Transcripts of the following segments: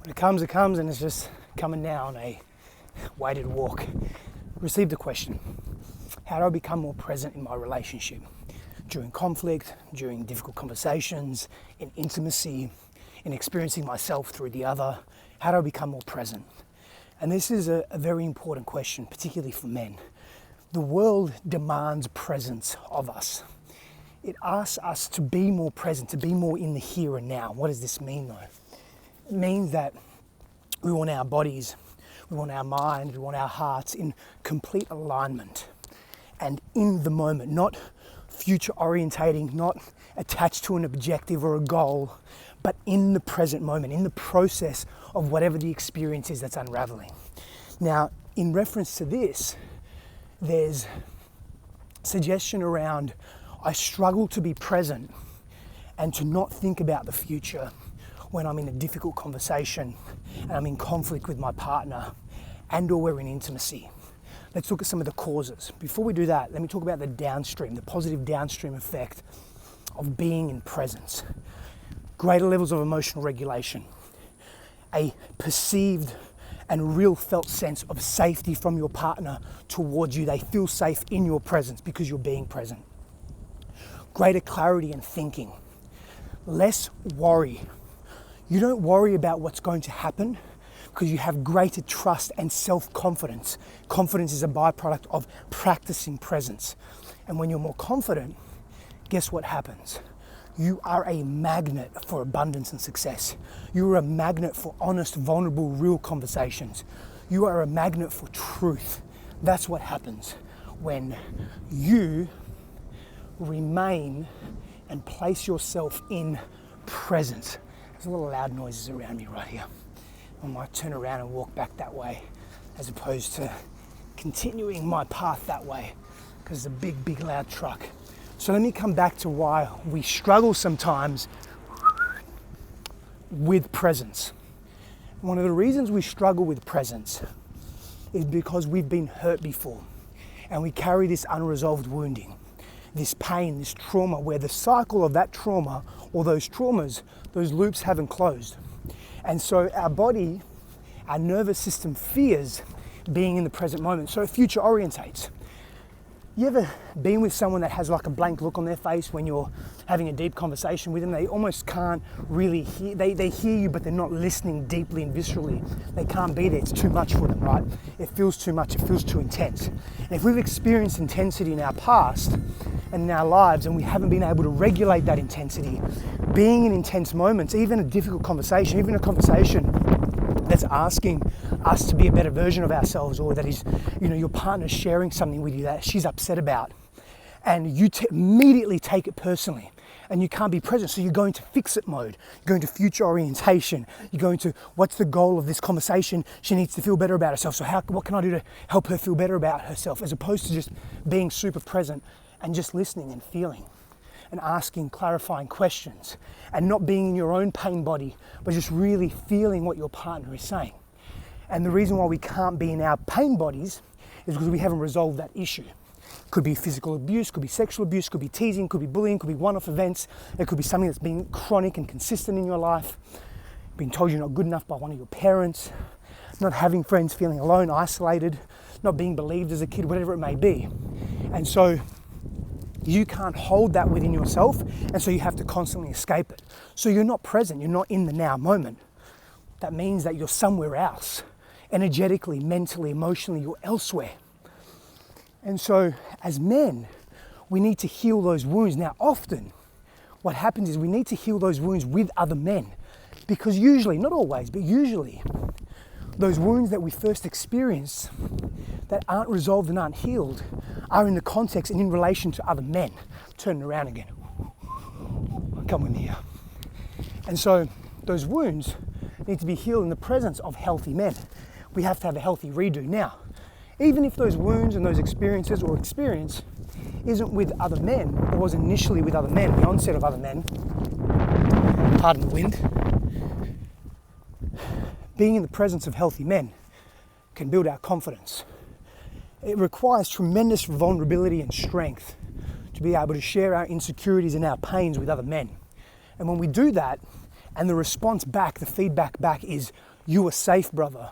When it comes, and it's just coming now on a weighted walk. Received a question: how do I become more present in my relationship? During conflict, during difficult conversations, in intimacy, in experiencing myself through the other. How do I become more present? And this is a very important question, particularly for men. The world demands presence of us. It asks us to be more present, to be more in the here and now. What does this mean though? It means that we want our bodies, we want our mind, we want our hearts in complete alignment and in the moment, not future orientating, not attached to an objective or a goal, but in the present moment, in the process of whatever the experience is that's unraveling. Now, in reference to this, there's suggestion around I struggle to be present and to not think about the future when I'm in a difficult conversation and I'm in conflict with my partner and or we're in intimacy. Let's look at some of the causes. Before we do that, let me talk about the downstream, the positive downstream effect of being in presence. Greater levels of emotional regulation, a perceived and real felt sense of safety from your partner towards you. They feel safe in your presence because you're being present. Greater clarity in thinking, less worry. You don't worry about what's going to happen because you have greater trust and self-confidence. Confidence is a byproduct of practicing presence. And when you're more confident, guess what happens? You are a magnet for abundance and success. You are a magnet for honest, vulnerable, real conversations. You are a magnet for truth. That's what happens when you remain and place yourself in presence. There's a lot of loud noises around me right here. I might turn around and walk back that way as opposed to continuing my path that way because it's a big, big, loud truck. So let me come back to why we struggle sometimes with presence. One of the reasons we struggle with presence is because we've been hurt before and we carry this unresolved wounding, this pain, this trauma, where the cycle of that trauma or those traumas, those loops haven't closed. And so our body, our nervous system fears being in the present moment, so it future orientates. You ever been with someone that has like a blank look on their face when you're having a deep conversation with them? They almost can't really hear, they hear you, but they're not listening deeply and viscerally. They can't be there, it's too much for them, right? It feels too much, it feels too intense. And if we've experienced intensity in our past and in our lives and we haven't been able to regulate that intensity, being in intense moments, even a difficult conversation, even a conversation that's asking us to be a better version of ourselves, or that is, your partner's sharing something with you that she's upset about, and you immediately take it personally and you can't be present. So you're going to fix-it mode, you're going to future orientation, you're going to, what's the goal of this conversation? She needs to feel better about herself, so what can I do to help her feel better about herself, as opposed to just being super present and just listening and feeling and asking clarifying questions and not being in your own pain body, but just really feeling what your partner is saying. And the reason why we can't be in our pain bodies is because we haven't resolved that issue. Could be physical abuse, could be sexual abuse, could be teasing, could be bullying, could be one-off events. It could be something that's been chronic and consistent in your life, being told you're not good enough by one of your parents, not having friends, feeling alone, isolated, not being believed as a kid, whatever it may be. And so you can't hold that within yourself, and so you have to constantly escape it. So you're not present, you're not in the now moment. That means that you're somewhere else. Energetically, mentally, emotionally, you're elsewhere. And so as men, we need to heal those wounds. Now often, what happens is we need to heal those wounds with other men, because usually, not always, but usually, those wounds that we first experience that aren't resolved and aren't healed are in the context and in relation to other men. Turning around again. Come with me here. And so those wounds need to be healed in the presence of healthy men. We have to have a healthy redo. Now, even if those wounds and those experiences or experience isn't with other men, or was initially with other men, the onset of other men, pardon the wind, being in the presence of healthy men can build our confidence. It requires tremendous vulnerability and strength to be able to share our insecurities and our pains with other men. And when we do that, and the response back, the feedback back is, You are safe, brother.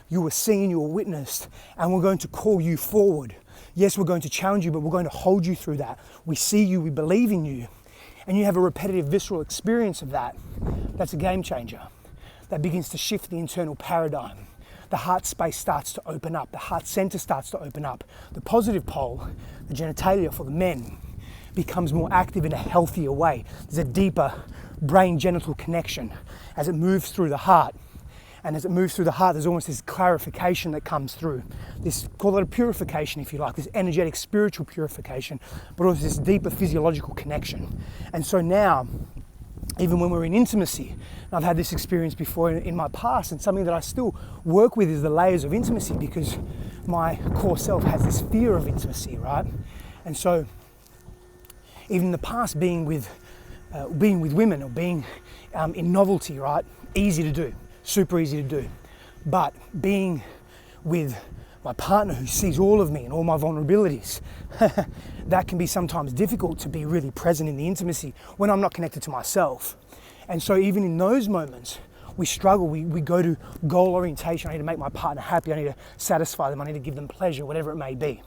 You are seen, you are witnessed, and we're going to call you forward. Yes, we're going to challenge you, but we're going to hold you through that. We see you, we believe in you, and you have a repetitive, visceral experience of that. That's a game changer. That begins to shift the internal paradigm. The heart space starts to open up. The heart center starts to open up. The positive pole, the genitalia for the men, becomes more active in a healthier way. There's a deeper brain-genital connection as it moves through the heart. And as it moves through the heart, there's almost this clarification that comes through. This, call it a purification if you like, this energetic spiritual purification, but also this deeper physiological connection. And so now, even when we're in intimacy, and I've had this experience before in my past, and something that I still work with is the layers of intimacy, because my core self has this fear of intimacy, right? And so, even in the past, being with women or being in novelty, right? Easy to do. Super easy to do. But being with my partner who sees all of me and all my vulnerabilities, that can be sometimes difficult to be really present in the intimacy when I'm not connected to myself. And so even in those moments, we struggle, we go to goal orientation. I need to make my partner happy, I need to satisfy them, I need to give them pleasure, whatever it may be.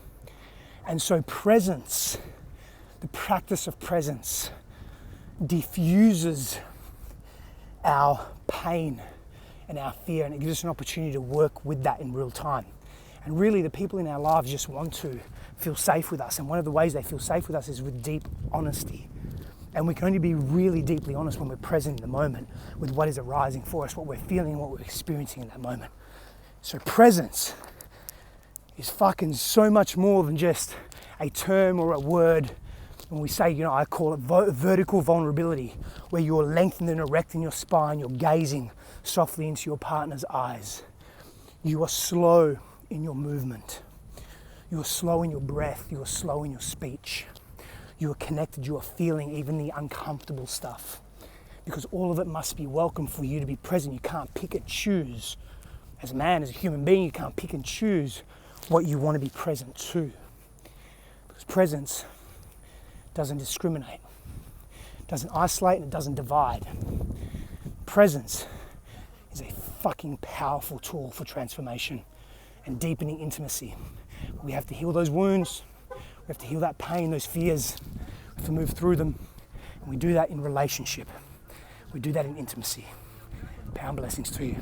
And so presence, the practice of presence, diffuses our pain and our fear, and it gives us an opportunity to work with that in real time. And really the people in our lives just want to feel safe with us, and one of the ways they feel safe with us is with deep honesty. And we can only be really deeply honest when we're present in the moment with what is arising for us, what we're feeling and what we're experiencing in that moment. So presence is fucking so much more than just a term or a word. When we say, I call it vertical vulnerability, where you're lengthened and erect in your spine, you're gazing softly into your partner's eyes. You are slow in your movement. You are slow in your breath. You are slow in your speech. You are connected. You are feeling even the uncomfortable stuff, because all of it must be welcome for you to be present. You can't pick and choose. As a man, as a human being, you can't pick and choose what you want to be present to, because presence doesn't discriminate, doesn't isolate, and it doesn't divide. Presence is a fucking powerful tool for transformation and deepening intimacy. We have to heal those wounds, we have to heal that pain, those fears, we have to move through them, and we do that in relationship. We do that in intimacy. Power and blessings to you.